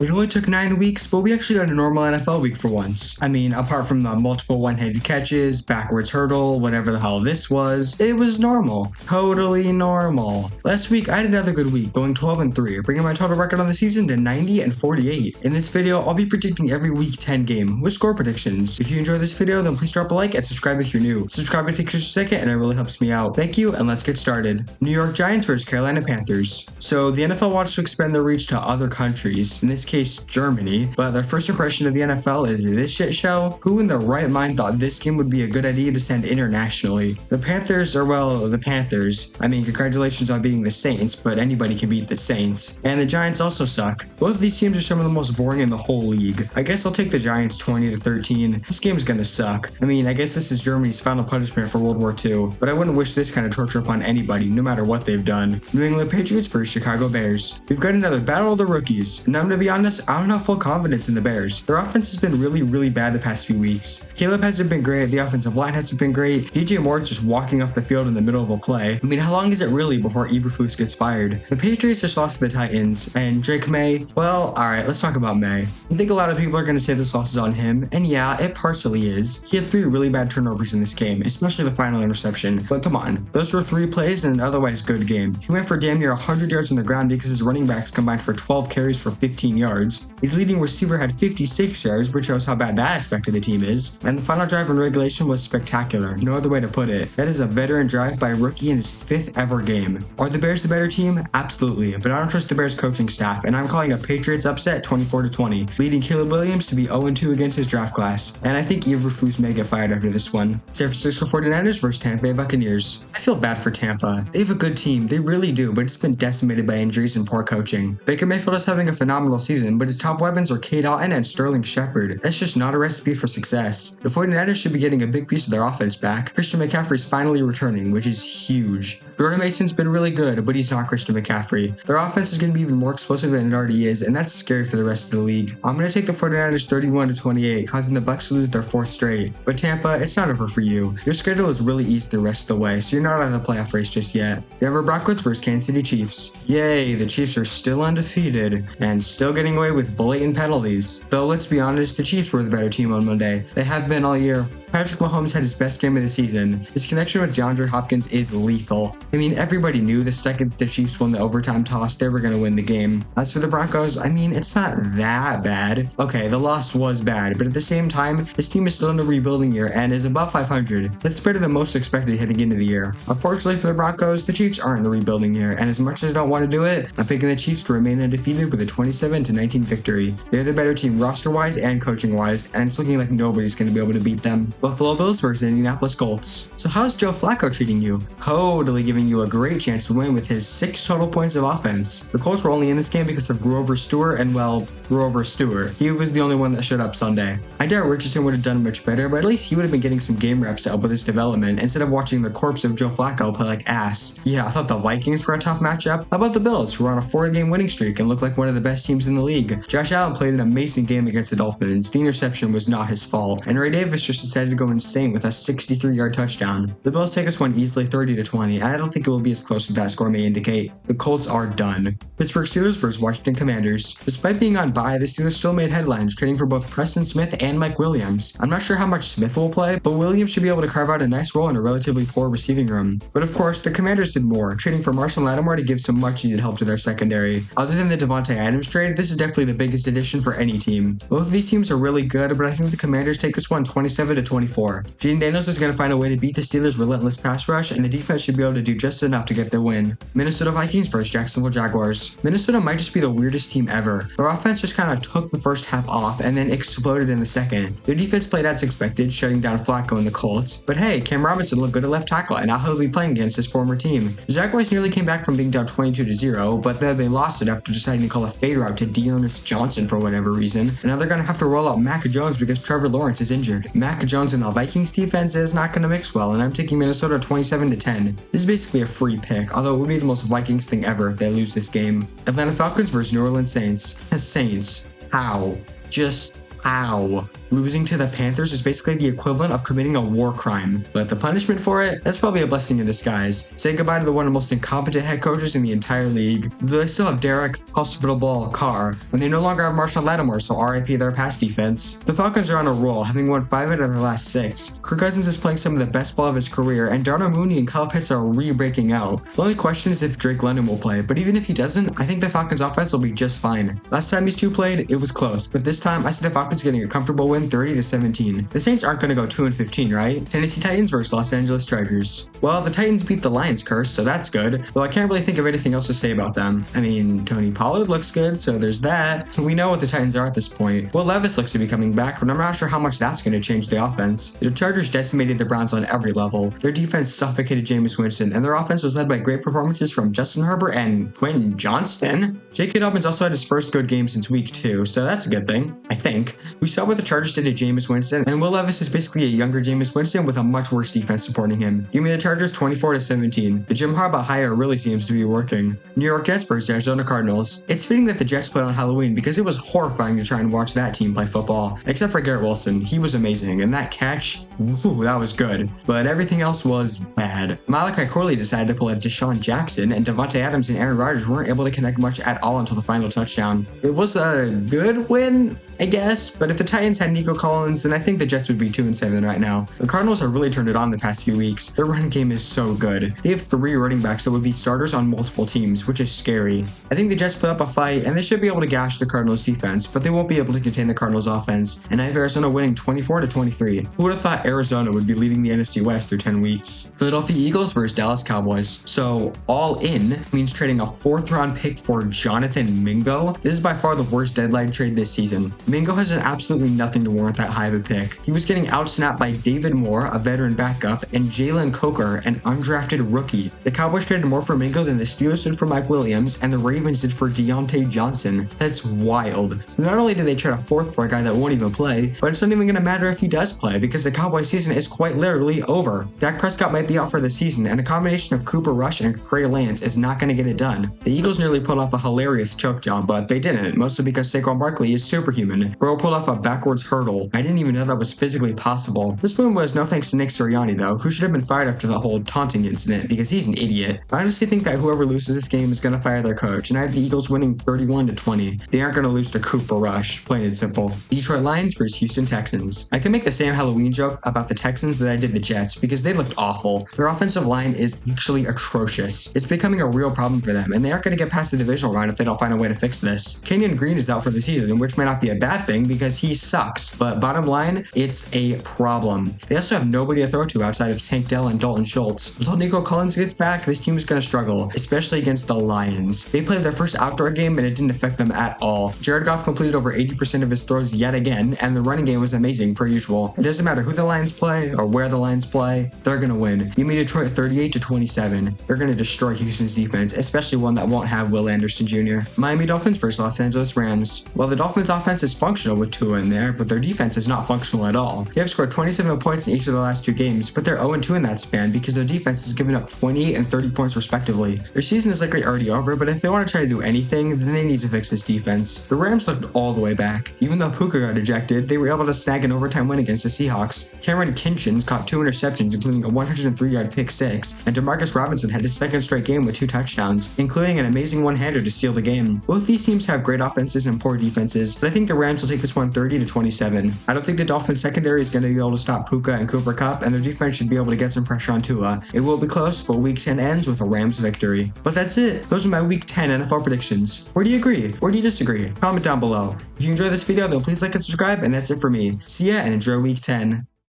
It only took 9 weeks, but we actually got a normal NFL week for once. I mean, apart from the multiple one-handed catches, backwards hurdle, whatever the hell this was, it was normal. Totally normal. Last week, I had another good week, going 12-3, bringing my total record on the season to 90-48. In this video, I'll be predicting every week 10 game with score predictions. If you enjoyed this video, then please drop a like and subscribe if you're new. Subscribing takes just a second and it really helps me out. Thank you, and let's get started. New York Giants versus Carolina Panthers. So the NFL wants to expand their reach to other countries, in this case Germany, but their first impression of the NFL is this shit show. Who in their right mind thought this game would be a good idea to send internationally? The Panthers are, well, the Panthers. I mean, congratulations on beating the Saints, but anybody can beat the Saints. And the Giants also suck. Both of these teams are some of the most boring in the whole league. I guess I'll take the Giants 20-13. This game's gonna suck. I mean, I guess this is Germany's final punishment for World War II, but I wouldn't wish this kind of torture upon anybody, no matter what they've done. New England Patriots versus Chicago Bears. We've got another battle of the rookies, and I'm gonna be honest, I don't have full confidence in the Bears. Their offense has been really bad the past few weeks. Caleb hasn't been great, the offensive line hasn't been great, DJ Moore just walking off the field in the middle of a play. I mean, how long is it really before Eberflus gets fired? The Patriots just lost to the Titans, and Drake May, well, alright, let's talk about May. I think a lot of people are going to say this loss is on him, and yeah, it partially is. He had 3 really bad turnovers in this game, especially the final interception, but come on, those were 3 plays in an otherwise good game. He went for damn near 100 yards on the ground because his running backs combined for 12 carries for 15 yards. His leading receiver had 56 yards, which shows how bad that aspect of the team is. And the final drive in regulation was spectacular. No other way to put it. That is a veteran drive by a rookie in his 5th ever game. Are the Bears the better team? Absolutely. But I don't trust the Bears coaching staff, and I'm calling a Patriots upset 24-20, leading Caleb Williams to be 0-2 against his draft class. And I think Eberflus may get fired after this one. San Francisco 49ers versus Tampa Bay Buccaneers. I feel bad for Tampa. They have a good team. They really do, but it's been decimated by injuries and poor coaching. Baker Mayfield is having a phenomenal season, but his top weapons are Cade Otton and Sterling Shepard. That's just not a recipe for success. The 49ers should be getting a big piece of their offense back. Christian McCaffrey's finally returning, which is huge. Jordan Mason's been really good, but he's not Christian McCaffrey. Their offense is going to be even more explosive than it already is, and that's scary for the rest of the league. I'm going to take the 49ers 31-28, causing the Bucs to lose their 4th straight. But Tampa, it's not over for you. Your schedule is really easy the rest of the way, so you're not out of the playoff race just yet. Denver Broncos versus Kansas City Chiefs. Yay, the Chiefs are still undefeated, and still getting away with blatant penalties. Though let's be honest, the Chiefs were the better team on Monday. They have been all year. Patrick Mahomes had his best game of the season. His connection with DeAndre Hopkins is lethal. I mean, everybody knew the second the Chiefs won the overtime toss, they were going to win the game. As for the Broncos, I mean, it's not that bad. Okay, the loss was bad, but at the same time, this team is still in a rebuilding year and is above 500. That's better than most expected heading into the year. Unfortunately for the Broncos, the Chiefs aren't in a rebuilding year, and as much as I don't want to do it, I'm picking the Chiefs to remain undefeated with a 27-19 victory. They're the better team roster-wise and coaching-wise, and it's looking like nobody's going to be able to beat them. Buffalo Bills versus Indianapolis Colts. So how's Joe Flacco treating you? Totally giving you a great chance to win with his 6 total points of offense. The Colts were only in this game because of Grover Stewart, and well, Grover Stewart. He was the only one that showed up Sunday. I doubt Richardson would have done much better, but at least he would have been getting some game reps to help with his development instead of watching the corpse of Joe Flacco play like ass. Yeah, I thought the Vikings were a tough matchup. How about the Bills, who were on a 4-game winning streak and look like one of the best teams in the league? Josh Allen played an amazing game against the Dolphins. The interception was not his fault, and Ray Davis just decided to go insane with a 63-yard touchdown. The Bills take this one easily 30-20, and I don't think it will be as close as that score may indicate. The Colts are done. Pittsburgh Steelers versus Washington Commanders. Despite being on bye, the Steelers still made headlines, trading for both Preston Smith and Mike Williams. I'm not sure how much Smith will play, but Williams should be able to carve out a nice role in a relatively poor receiving room. But of course, the Commanders did more, trading for Marshall Lattimore to give some much-needed help to their secondary. Other than the Devontae Adams trade, this is definitely the biggest addition for any team. Both of these teams are really good, but I think the Commanders take this one 27-24. Jaden Daniels is going to find a way to beat the Steelers' relentless pass rush, and the defense should be able to do just enough to get their win. Minnesota Vikings versus Jacksonville Jaguars. Minnesota might just be the weirdest team ever. Their offense just kind of took the first half off and then exploded in the second. Their defense played as expected, shutting down Flacco and the Colts. But hey, Cam Robinson looked good at left tackle, and now he'll be playing against his former team. The Jaguars nearly came back from being down 22-0, but then they lost it after deciding to call a fade route to Dearness Johnson for whatever reason. And now they're going to have to roll out Mac Jones because Trevor Lawrence is injured. Mac Jones and the Vikings defense is not going to mix well, and I'm taking Minnesota 27-10. This is basically a free pick, although it would be the most Vikings thing ever if they lose this game. Atlanta Falcons versus New Orleans Saints. The Saints. How? Just how? Losing to the Panthers is basically the equivalent of committing a war crime, but the punishment for it, that's probably a blessing in disguise. Say goodbye to one of the most incompetent head coaches in the entire league. They still have Derek Hospitable Carr, and they no longer have Marshawn Lattimore, so RIP their pass defense. The Falcons are on a roll, having won 5 out of their last 6. Kirk Cousins is playing some of the best ball of his career, and Darnell Mooney and Kyle Pitts are re-breaking out. The only question is if Drake London will play, but even if he doesn't, I think the Falcons offense will be just fine. Last time these two played, it was close, but this time I see the Falcons getting a comfortable win 30-17. The Saints aren't going to go 2-15, right? Tennessee Titans versus Los Angeles Chargers. Well, the Titans beat the Lions curse, so that's good, though I can't really think of anything else to say about them. I mean, Tony Pollard looks good, so there's that. We know what the Titans are at this point. Will Levis looks to be coming back, but I'm not sure how much that's going to change the offense. The Chargers decimated the Browns on every level. Their defense suffocated Jameis Winston, and their offense was led by great performances from Justin Herbert and Quentin Johnston. J.K. Dobbins also had his first good game since week 2, so that's a good thing, I think. We saw what the Chargers did to Jameis Winston, and Will Levis is basically a younger Jameis Winston with a much worse defense supporting him. Give me the Chargers 24-17. The Jim Harbaugh hire really seems to be working. New York Jets versus Arizona Cardinals. It's fitting that the Jets played on Halloween because it was horrifying to try and watch that team play football. Except for Garrett Wilson, he was amazing, and that catch, whew, that was good. But everything else was bad. Malachi Corley decided to pull a Deshaun Jackson, and Devontae Adams and Aaron Rodgers weren't able to connect much at all until the final touchdown. It was a good win, I guess, but if the Titans had Nico Collins, then I think the Jets would be 2-7 right now. The Cardinals have really turned it on the past few weeks. Their running game is so good. They have 3 running backs that would be starters on multiple teams, which is scary. I think the Jets put up a fight, and they should be able to gash the Cardinals defense, but they won't be able to contain the Cardinals offense, and I have Arizona winning 24-23. Who would have thought Arizona would be leading the NFC West through 10 weeks? Philadelphia Eagles versus Dallas Cowboys. So, all in means trading a 4th round pick for Jonathan Mingo. This is by far the worst deadline trade this season. Mingo has done absolutely nothing to warrant that high of a pick. He was getting outsnapped by David Moore, a veteran backup, and Jalen Coker, an undrafted rookie. The Cowboys traded more for Mingo than the Steelers did for Mike Williams, and the Ravens did for Deontay Johnson. That's wild. Not only did they trade a 4th for a guy that won't even play, but it's not even going to matter if he does play, because the Cowboys season is quite literally over. Dak Prescott might be out for the season, and a combination of Cooper Rush and Trey Lance is not going to get it done. The Eagles nearly pulled off a hilarious choke job, but they didn't, mostly because Saquon Barkley is superhuman. Burrow pulled off a backwards hurdle. I didn't even know that was physically possible. This win was no thanks to Nick Sirianni, though, who should have been fired after the whole taunting incident, because he's an idiot. I honestly think that whoever loses this game is going to fire their coach, and I have the Eagles winning 31-20. They aren't going to lose to Cooper Rush, plain and simple. Detroit Lions versus Houston Texans. I can make the same Halloween joke about the Texans that I did the Jets, because they looked awful. Their offensive line is actually atrocious. It's becoming a real problem for them, and they aren't going to get past the divisional round if they don't find a way to fix this. Kenyon Green is out for the season, which might not be a bad thing because he sucks, but bottom line, it's a problem. They also have nobody to throw to outside of Tank Dell and Dalton Schultz. Until Nico Collins gets back, this team is going to struggle, especially against the Lions. They played their first outdoor game and it didn't affect them at all. Jared Goff completed over 80% of his throws yet again, and the running game was amazing per usual. It doesn't matter who the Lions play or where the Lions play, they're going to win. Give me Detroit 38-27. They're going to destroy Houston's defense, especially one that won't have Will Anderson Jr. Miami Dolphins versus Los Angeles Rams. Well, the Dolphins offense is functional with Tua in there, but their defense is not functional at all. They have scored 27 points in each of the last 2 games, but they're 0-2 in that span because their defense has given up 28 and 30 points respectively. Their season is likely already over, but if they want to try to do anything, then they need to fix this defense. The Rams looked all the way back. Even though Puka got ejected, they were able to snag an overtime win against the Seahawks. Cameron Kinchins caught 2 interceptions, including a 103-yard pick 6, and Demarcus Robinson had his 2nd straight game with 2 touchdowns, including an amazing one-hander to steal the game. Both these teams have great offenses and poor defenses, but I think the Rams will take this one 30-27. I don't think the Dolphins secondary is going to be able to stop Puka and Cooper Kupp, and their defense should be able to get some pressure on Tua. It will be close, but week 10 ends with a Rams victory. But that's it. Those are my week 10 NFL predictions. Where do you agree? Or do you disagree? Comment down below. If you enjoyed this video, then please like and subscribe, and that's it for me. See ya and enjoy week 10.